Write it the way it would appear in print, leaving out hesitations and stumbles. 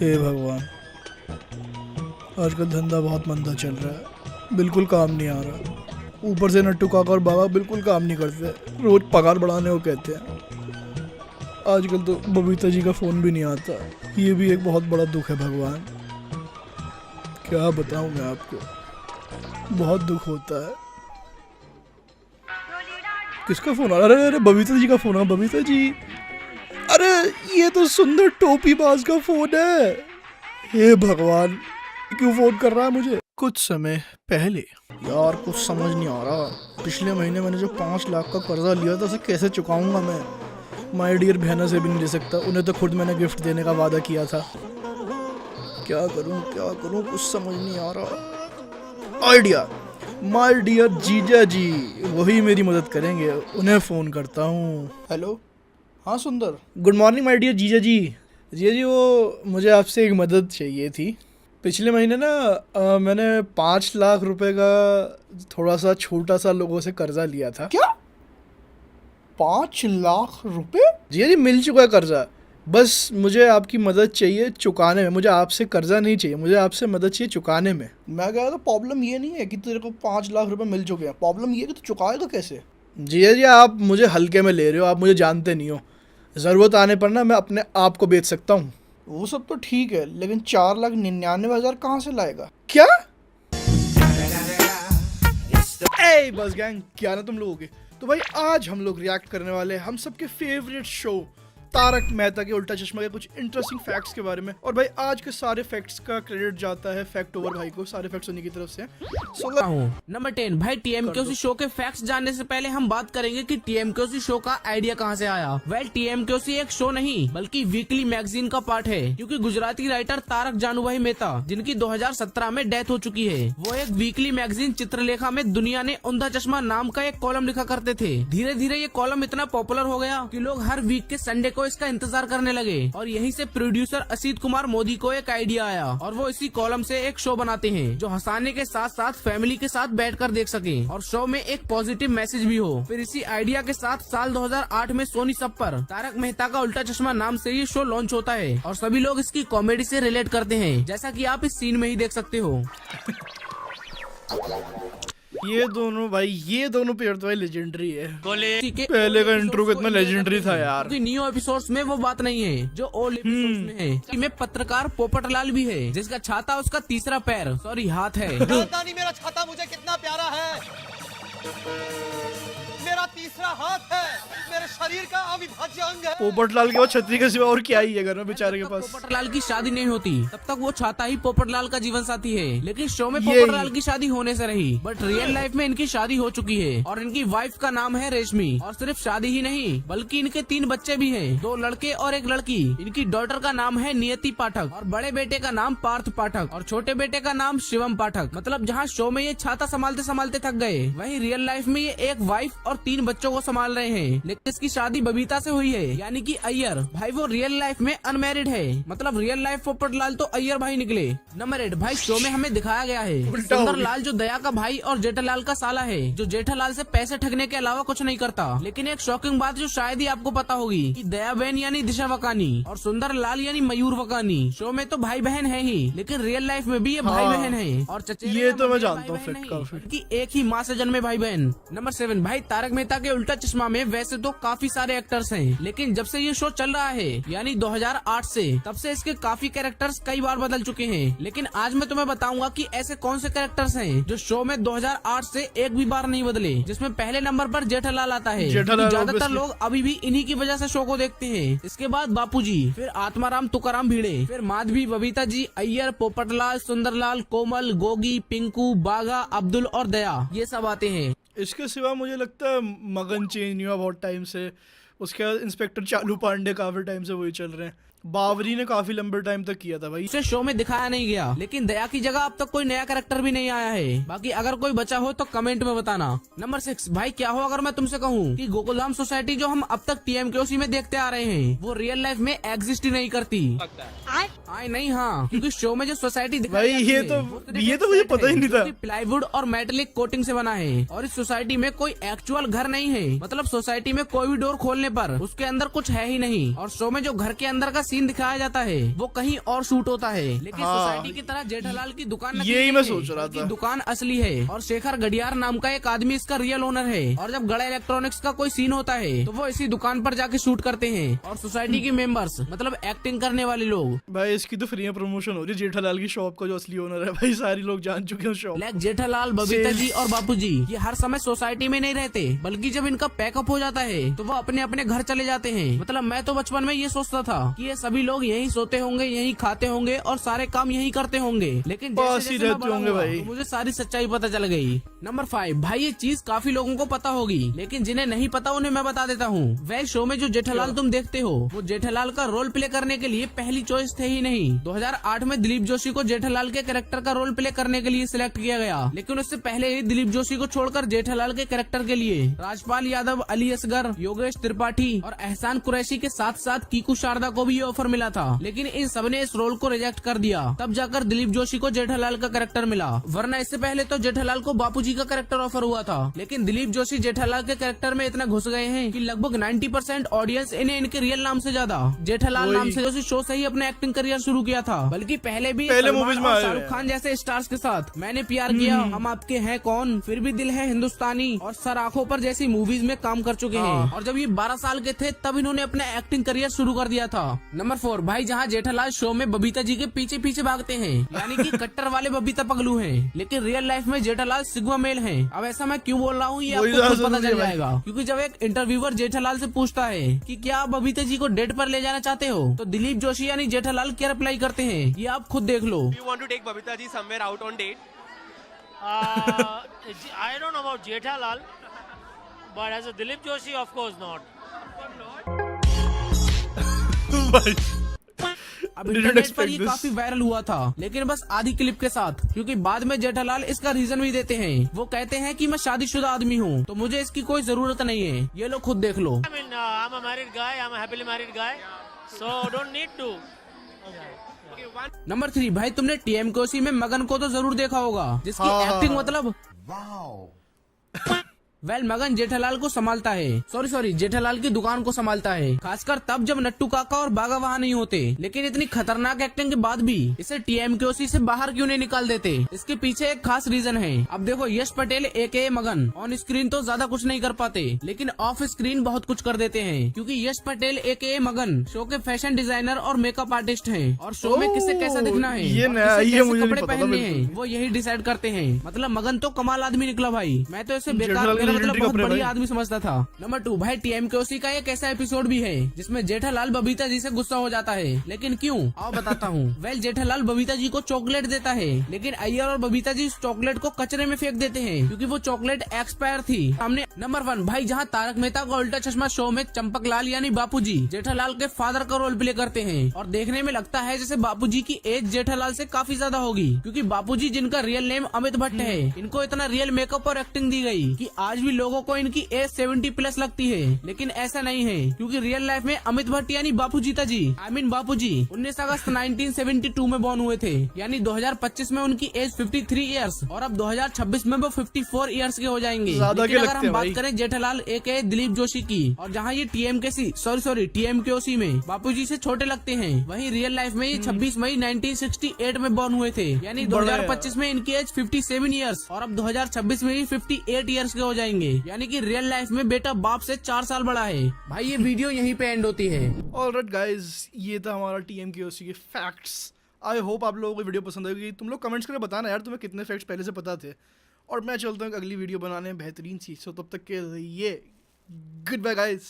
हे भगवान, आजकल धंधा बहुत मंदा चल रहा है, बिल्कुल काम नहीं आ रहा। ऊपर से नट्टू काका और बाबा बिल्कुल काम नहीं करते, रोज पगार बढ़ाने को कहते हैं। आजकल तो बबीता जी का फ़ोन भी नहीं आता, ये भी एक बहुत बड़ा दुख है। भगवान क्या बताऊं मैं आपको, बहुत दुख होता है। किसका फ़ोन आ रहा है? अरे बबीता जी का फ़ोन है। बबीता जी, अरे ये तो सुंदर टोपी बाज का फ़ोन है। हे भगवान, क्यों फ़ोन कर रहा है मुझे? कुछ समय पहले, यार कुछ समझ नहीं आ रहा। पिछले महीने मैंने जो 5 लाख का कर्जा लिया था, उसे कैसे चुकाऊंगा मैं? माय डियर बहना से भी नहीं ले सकता, उन्हें तो खुद मैंने गिफ्ट देने का वादा किया था। क्या करूं कुछ समझ नहीं आ रहा। आइडिया, माय डियर जीजा जी वही मेरी मदद करेंगे, उन्हें फ़ोन करता हूँ। हेलो, हाँ सुंदर, गुड मॉर्निंग माय डियर जीजा जी। जीजा जी, वो मुझे आपसे एक मदद चाहिए थी। पिछले महीने ना मैंने 5 लाख रुपए का थोड़ा सा छोटा सा लोगों से कर्जा लिया था। क्या 5 लाख रुपए? जीजा जी मिल चुका है कर्जा, बस मुझे आपकी मदद चाहिए चुकाने में। मुझे आपसे कर्जा नहीं चाहिए, मुझे आपसे मदद चाहिए चुकाने में। मैं कह रहा था प्रॉब्लम ये नहीं है कि तेरे को 5 लाख रुपए मिल चुके हैं, प्रॉब्लम ये है कि तू चुकाएगा कैसे। जीजा जी आप मुझे हल्के में ले रहे हो, आप मुझे जानते नहीं हो। ज़रूरत आने पर ना मैं अपने आप को बेच सकता हूँ। वो सब तो ठीक है, लेकिन 4,99,000 कहाँ से लाएगा? क्या? ए बस गैंग, क्या ना तुम लोगों के। तो भाई आज हम लोग रिएक्ट करने वाले हैं हम सबके फेवरेट शो तारक मेहता के उल्टा चश्मा के कुछ इंटरेस्टिंग फैक्ट्स के बारे में। और भाई आज के सारे फैक्ट्स का क्रेडिट जाता है फैक्ट ओवर भाई को, सारे फैक्ट्स उन्हीं की तरफ से। नंबर 10 भाई, टीएमकेओसी शो के फैक्ट्स जानने से पहले हम बात करेंगे कि टीएमकेओसी शो का आइडिया कहां से आया। वेल, टीएमकेओसी एक शो नहीं बल्कि वीकली मैगजीन का पार्ट है, क्योंकि गुजराती राइटर तारक जानुभाई मेहता, जिनकी 2017 में डेथ हो चुकी है, वो एक वीकली मैगजीन चित्रलेखा में दुनिया ने उल्टा चश्मा नाम का एक कॉलम लिखा करते थे। धीरे धीरे ये कॉलम इतना पॉपुलर हो गया कि लोग हर वीक के संडे को इसका इंतजार करने लगे। और यहीं से प्रोड्यूसर असित कुमार मोदी को एक आइडिया आया और वो इसी कॉलम से एक शो बनाते हैं जो हंसाने के साथ साथ फैमिली के साथ बैठकर देख सके और शो में एक पॉजिटिव मैसेज भी हो। फिर इसी आइडिया के साथ साल 2008 में सोनी सब पर तारक मेहता का उल्टा चश्मा नाम से ये शो लॉन्च होता है और सभी लोग इसकी कॉमेडी से रिलेट करते हैं, जैसा कि आप इस सीन में ही देख सकते हो। ये दोनों पेयर तो भाई लेजेंडरी है। पहले का इंट्रो कितना लेजेंडरी था यार। न्यू एपिसोड्स में वो बात नहीं है जो ओल्ड एपिसोड्स में है। इसमें पत्रकार पोपटलाल भी है, जिसका छाता उसका तीसरा पैर हाथ है। जानता नहीं मेरा छाता मुझे कितना प्यारा है। मेरा तीसरा हाथ है, मेरे शरीर का अविभाज्य अंग है। पोपटलाल के बाद छतरी के सिवा और क्या ही है घर में बेचारे के पास। पोपटलाल की शादी नहीं होती तब तक वो छाता ही पोपटलाल का जीवन साथी है, लेकिन शो में पोपटलाल की शादी होने से रही, बट रियल लाइफ में इनकी शादी हो चुकी है और इनकी वाइफ का नाम है रेशमी। और सिर्फ शादी ही नहीं बल्कि इनके 3 बच्चे भी हैं, 2 लड़के और 1 लड़की। इनकी डॉटर का नाम है नियति पाठक और बड़े बेटे का नाम पार्थ पाठक और छोटे बेटे का नाम शिवम पाठक। मतलब जहाँ शो में ये छाता संभालते संभालते थक गए, वहीं रियल लाइफ में ये एक वाइफ और 3 बच्चों को संभाल रहे हैं। लेकिन इसकी शादी बबीता से हुई है, यानी कि अय्यर भाई। वो रियल लाइफ में अनमैरिड है, मतलब रियल लाइफ पोपटलाल तो अय्यर भाई निकले। नंबर 8 भाई, शो में हमें दिखाया गया है सुंदरलाल जो दया का भाई और जेठालाल का साला है, जो जेठालाल से पैसे ठगने के अलावा कुछ नहीं करता। लेकिन एक शॉकिंग बात जो शायद ही आपको पता होगी कि दया बहन यानी दिशा वकानी और सुंदरलाल यानी मयूर वकानी शो में तो भाई बहन है ही, लेकिन रियल लाइफ में भी ये भाई बहन है। और चचेरे ये तो मैं जानता हूँ कि एक ही माँ से जन्मे भाई बहन। नंबर 7 भाई, तारक मेहता के उल्टा चश्मा में वैसे तो काफी सारे एक्टर्स हैं, लेकिन जब से ये शो चल रहा है यानी 2008 से, तब से इसके काफी कैरेक्टर्स कई बार बदल चुके हैं। लेकिन आज मैं तुम्हें बताऊंगा कि ऐसे कौन से कैरेक्टर्स हैं जो शो में 2008 से एक भी बार नहीं बदले। जिसमें पहले नंबर पर जेठालाल आता है, ज्यादातर लोग अभी भी इन्हीं की वजह से शो को देखते हैं। इसके बाद बापूजी, फिर आत्माराम तुकाराम भिड़े, फिर माधवी, बबीता जी, अय्यर, पोपटलाल, सुंदरलाल, कोमल, गोगी, पिंकू, बाघा, अब्दुल और दया, ये सब आते हैं। इसके सिवा मुझे लगता है मगन चेंज नहीं हुआ बहुत टाइम से। उसके बाद इंस्पेक्टर चालू पांडे काफी टाइम से वही चल रहे हैं। बावरी ने काफी लंबे टाइम तक किया था भाई। इसे शो में दिखाया नहीं गया, लेकिन दया की जगह अब तक कोई नया कैरेक्टर भी नहीं आया है। बाकी अगर कोई बचा हो तो कमेंट में बताना। नंबर 6 भाई, क्या हो अगर मैं तुमसे कहूँ कि गोकुलधाम सोसाइटी जो हम अब तक टीएमकेओसी में देखते आ रहे हैं, वो रियल लाइफ में एग्जिस्ट ही नहीं करती। आए नहीं, हाँ, क्योंकि शो में जो सोसाइटी भाई ये तो मुझे पता ही नहीं था। प्लाईवुड और मेटेलिक कोटिंग से बना है और इस सोसाइटी में कोई एक्चुअल घर नहीं है। मतलब सोसाइटी में कोई भी डोर खोलने पर उसके अंदर कुछ है ही नहीं। और शो में जो घर के अंदर का सीन दिखाया जाता है वो कहीं और शूट होता है, लेकिन हाँ। सोसाइटी की तरह जेठालाल की दुकान नकली यही नहीं मैं है, सोच रहा बल्कि था। दुकान असली है और शेखर गडियार नाम का एक आदमी इसका रियल ओनर है। और जब गड़ा इलेक्ट्रॉनिक्स का कोई सीन होता है तो वो इसी दुकान पर जाके शूट करते हैं और सोसाइटी के मेंबर्स मतलब एक्टिंग करने वाले लोग भाई इसकी तो फ्री में प्रमोशन हो रही है। जेठालाल की शॉप का जो असली ओनर है भाई सारे लोग जान चुके हैं शॉप। लाइक जेठालाल, बबीता जी और बापूजी ये हर समय सोसाइटी में नहीं रहते, बल्कि जब इनका पैकअप हो जाता है तो वो अपने अपने घर चले जाते हैं। मतलब मैं तो बचपन में ये सोचता था कि ये सभी लोग यहीं सोते होंगे, यहीं खाते होंगे और सारे काम यहीं करते होंगे, लेकिन पास जैसे ही जैसे मैं रहते बड़ा होंगे हुआ, भाई। तो मुझे सारी सच्चाई पता चल गई। नंबर 5 भाई ये चीज काफी लोगों को पता होगी, लेकिन जिन्हें नहीं पता उन्हें मैं बता देता हूँ। वेल शो में जो जेठालाल तुम देखते हो वो जेठालाल का रोल प्ले करने के लिए पहली चॉइस थे ही नहीं। 2008 में दिलीप जोशी को जेठालाल के कैरेक्टर का रोल प्ले करने के लिए सिलेक्ट किया गया, लेकिन उससे पहले ही दिलीप जोशी को छोड़कर जेठालाल के कैरेक्टर के लिए राजपाल यादव, अली असगर, योगेश त्रिपाठी और एहसान कुरैशी के साथ साथ कीकू शारदा को भी ये ऑफर मिला था, लेकिन इन सबने इस रोल को रिजेक्ट कर दिया। तब जाकर दिलीप जोशी को जेठालाल का कैरेक्टर मिला, वरना इससे पहले तो जेठालाल को बापूजी का कैरेक्टर ऑफर हुआ था। लेकिन दिलीप जोशी जेठालाल के कैरेक्टर में इतना घुस गए हैं कि लगभग 90% ऑडियंस इन्हें इनके रियल नाम से ज्यादा जेठालाल नाम से जोशी शो से ही अपने एक्टिंग करियर शुरू किया था। बल्कि पहले पहले सलमान movies में और आए शाहरुख हुए खान जैसे स्टार्स के साथ मैंने प्यार किया, हम आपके हैं कौन, फिर भी दिल है हिंदुस्तानी और सर आंखों पर जैसी मूवीज में काम कर चुके हैं। और जब ये 12 साल के थे तब इन्होंने अपना एक्टिंग करियर शुरू कर दिया था। नंबर 4 भाई जहाँ जेठालाल शो में बबीता जी के पीछे पीछे भागते हैं, यानी कि कट्टर वाले बबीता पगलू हैं, लेकिन रियल लाइफ में जेठालाल सिग्मा मेल हैं। अब ऐसा मैं क्यों बोल रहा हूँ ये वही आपको खुद ज्यादा पता जरूरी चल है भाई। जाएगा, क्योंकि जब एक इंटरव्यूअर जेठालाल से पूछता है कि क्या आप बबीता जी को डेट पर ले जाना चाहते हो, तो दिलीप जोशी यानी जेठालाल क्या रिप्लाई करते हैं ये आप खुद देख लो। You want to take Babita ji somewhere out on date? I don't know about Jethalal, but as a Dilip Joshi, of course not. भाई अब Didn't इंटरनेट expect पर ये this. काफी वायरल हुआ था, लेकिन बस आधी क्लिप के साथ, क्योंकि बाद में जेठालाल इसका रीजन भी देते हैं। वो कहते हैं कि मैं शादीशुदा आदमी हूँ तो मुझे इसकी कोई जरूरत नहीं है, ये लोग खुद देख लो। I mean, I'm a married guy. I'm a happily married guy, so don't need to. Number 3 भाई तुमने टीएमकेओसी में मगन को तो जरूर देखा होगा, जिसकी हाँ। एक्टिंग मतलब वेल मगन जेठालाल को संभालता है, सॉरी जेठालाल की दुकान को संभालता है, खासकर तब जब नट्टू काका और बागा वहाँ नहीं होते। लेकिन इतनी खतरनाक एक्टिंग के बाद भी इसे टीएमकेओसी से बाहर क्यों नहीं निकाल देते, इसके पीछे एक खास रीजन है। अब देखो यश पटेल एके मगन ऑन स्क्रीन तो ज्यादा कुछ नहीं कर पाते, लेकिन ऑफ स्क्रीन बहुत कुछ कर देते हैं, क्योंकि यश पटेल एके मगन शो के फैशन डिजाइनर और मेकअप आर्टिस्ट हैं, और शो में किसे कैसा दिखना है ये और नया- किसे ये कैसे मुझे नहीं कपड़े पता था पहनने बिल्कुल। हैं वो यही डिसाइड करते हैं। मतलब मगन तो कमाल आदमी निकला भाई, मैं तो इसे बेकार जेठालाल के मेरा मतलब legendary बहुत कपड़े बढ़िया भाई। आदमी समझता था। नंबर 2 भाई टीएमकेओसी का एक ऐसा एपिसोड भी है जिसमें जेठालाल बबीता जी से गुस्सा हो जाता है, लेकिन क्यों आओ बताता हूँ। वेल जेठालाल बबीता जी को चॉकलेट देता है, लेकिन अय्यर और बबीता जी उस चॉकलेट को कचरे में फेंक देते हैं क्योंकि वो चॉकलेट एक्सपायर थी। हमने नंबर 1 भाई जहाँ तारक मेहता का उल्टा चश्मा शो में चंपकलाल यानी बापूजी जेठालाल के फादर का रोल प्ले करते हैं, और देखने में लगता है जैसे बापूजी की एज जेठालाल से काफी ज्यादा होगी, क्योंकि बापूजी जिनका रियल नेम अमित भट्ट है, इनको इतना रियल मेकअप और एक्टिंग दी गई कि आज भी लोगों को इनकी एज 70 प्लस लगती है। लेकिन ऐसा नहीं है, क्योंकि रियल लाइफ में अमित भट्ट यानी बापूजीता जी बापूजी 19 अगस्त 1972 में बॉर्न हुए थे, यानी 2025 में उनकी एज 53 इयर्स और अब 2026 में वो 54 इयर्स के हो जाएंगे। ज्यादा लेकिन के अगर लगते हम हैं बात भाई। करें जेठालाल एके दिलीप जोशी की, और जहाँ ये टीएमकेओसी में बापूजी से छोटे लगते हैं, वहीं रियल लाइफ में ये 26 मई 1968 में बॉर्न हुए थे, यानी बड़े हैं। 2025 में इनकी एज 57 इयर्स और अब 2026 में ही 58 इयर्स के हो जाएंगे, यानी कि रियल लाइफ में बेटा बाप से 4 साल बड़ा है। भाई ये वीडियो यहीं पे एंड होती है। ऑलराइट गाइस, ये था हमारा टीएमकेओसी के फैक्ट्स। आई होप आप लोगों को वीडियो पसंद आएगी। तुम लोग कमेंट्स करके बताना यार तुम्हें कितने फैक्ट्स पहले से पता थे, और मैं चलता हूँ अगली वीडियो बनाने बेहतरीन सी। सो तब तक के लिए गुड बाय गाइस।